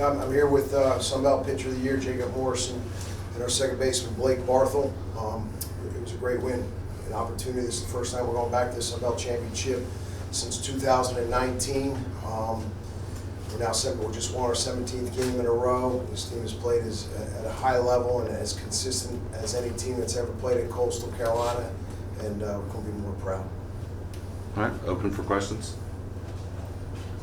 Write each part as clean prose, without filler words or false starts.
Yeah, I'm here with Sunbelt Pitcher of the Year, Jacob Morrison, and our second baseman, Blake Barthel. It was a great win, an opportunity. This is the first time we're going back to the Sunbelt Championship since 2019. We're just won our 17th game in a row. This team has played at a high level and as consistent as any team that's ever played in Coastal Carolina, and we're going to be more proud. All right, open for questions.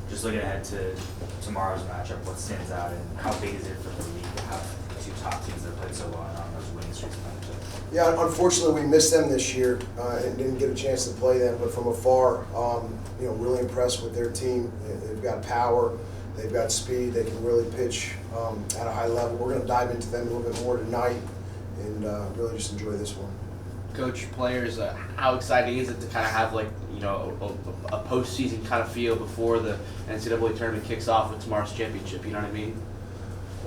Just looking ahead to tomorrow's matchup, what stands out and how big is it for the league to have two top teams that played so well and on those winning streaks in the matchup? Yeah, unfortunately we missed them this year and didn't get a chance to play them, but from afar, really impressed with their team. They've got power, they've got speed, they can really pitch at a high level. We're going to dive into them a little bit more tonight and really just enjoy this one. Coach, players, how exciting is it to kind of have a postseason kind of feel before the NCAA tournament kicks off with tomorrow's championship? You know what I mean?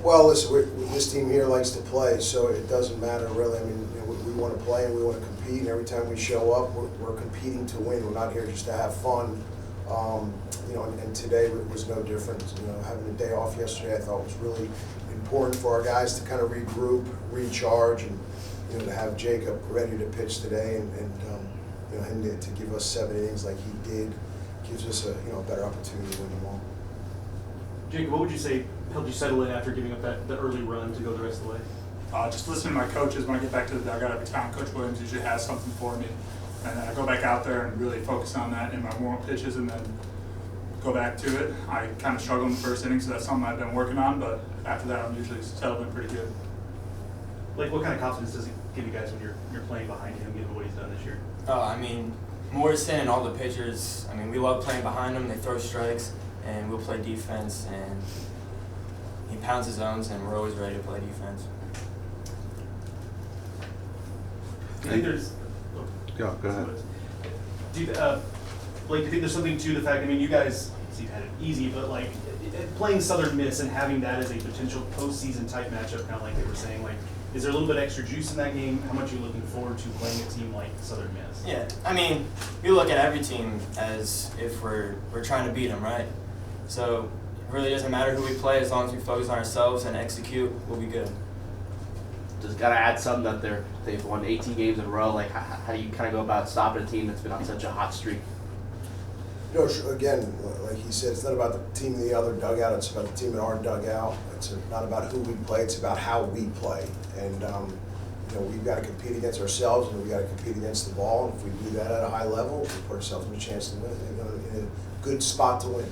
Well, listen, this team here likes to play, so it doesn't matter really. I mean, we want to play and we want to compete, and every time we show up, we're competing to win. We're not here just to have fun. And today was no different. Having a day off yesterday, I thought was really important for our guys to kind of regroup, recharge, and to have Jacob ready to pitch today, and him to give us 7 innings like he did gives us a better opportunity to win them all. Jacob, what would you say helped you settle in after giving up the early run to go the rest of the way? Just listening to my coaches when I get back to the dugout every time. Coach Williams usually has something for me, and I go back out there and really focus on that in my warm-up pitches, and then go back to it. I kind of struggled in the first inning, so that's something I've been working on. But after that, I'm usually settled in pretty good. Like, what kind of confidence does it give you guys when you're playing behind him, given what he's done this year? Morrison and all the pitchers, we love playing behind them. They throw strikes, and we'll play defense, and he pounds his zones, and we're always ready to play defense. Do you think there's... Yeah, go ahead. Do you think there's something to the fact, you guys, you've had it easy, but playing Southern Miss and having that as a potential postseason type matchup, kind of like they were saying, is there a little bit extra juice in that game? How much are you looking forward to playing a team like Southern Miss? Yeah, we look at every team as if we're trying to beat them, right? So it really doesn't matter who we play as long as we focus on ourselves and execute, we'll be good. Just got to add something that they've won 18 games in a row. How do you kind of go about stopping a team that's been on such a hot streak? Again, like he said, it's not about the team in the other dugout, it's about the team in our dugout. It's not about who we play, it's about how we play. And we've got to compete against ourselves, and we've got to compete against the ball. And if we do that at a high level, we put ourselves in a chance to win, in a good spot to win.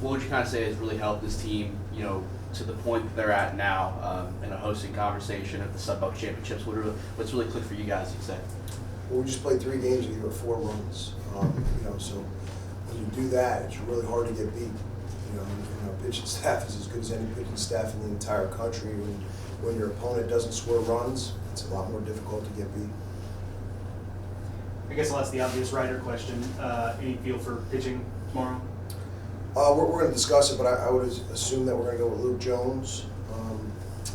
What would you kind of say has really helped this team, to the point that they're at now, in a hosting conversation at the Sunbelt Championships? What's really clicked for you guys, you'd say? Well, we just played 3 games and gave up 4 runs. So when you do that, it's really hard to get beat. Our pitching staff is as good as any pitching staff in the entire country. When your opponent doesn't score runs, it's a lot more difficult to get beat. I guess I'll ask the obvious Ryder question. Any feel for pitching tomorrow? We're going to discuss it, but I would assume that we're going to go with Luke Jones,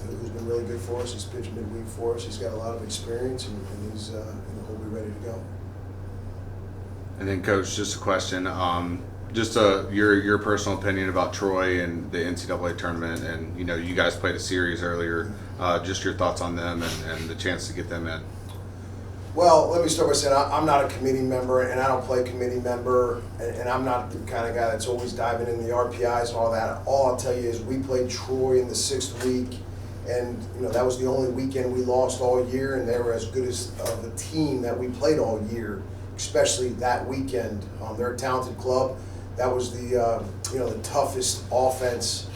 who's been really good for us. He's pitched midweek for us. He's got a lot of experience, and he's he'll be ready to go. And then, Coach, just a question. Just your personal opinion about Troy and the NCAA tournament, and you guys played a series earlier. Just your thoughts on them and the chance to get them in. Well, let me start by saying I'm not a committee member, and I don't play committee member, and I'm not the kind of guy that's always diving in the RPIs and all that. All I'll tell you is we played Troy in the 6th week, and that was the only weekend we lost all year, and they were as good as of a team that we played all year, especially that weekend. They're a talented club. That was the the toughest offense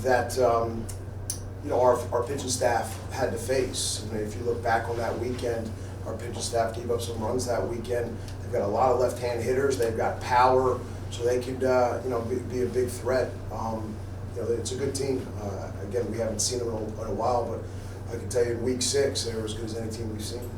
that our pitching staff had to face. If you look back on that weekend, our pitching staff gave up some runs that weekend. They've got a lot of left-hand hitters. They've got power, so they could be a big threat. It's a good team. Again, we haven't seen them in a while, but I can tell you in week 6 they were as good as any team we've seen.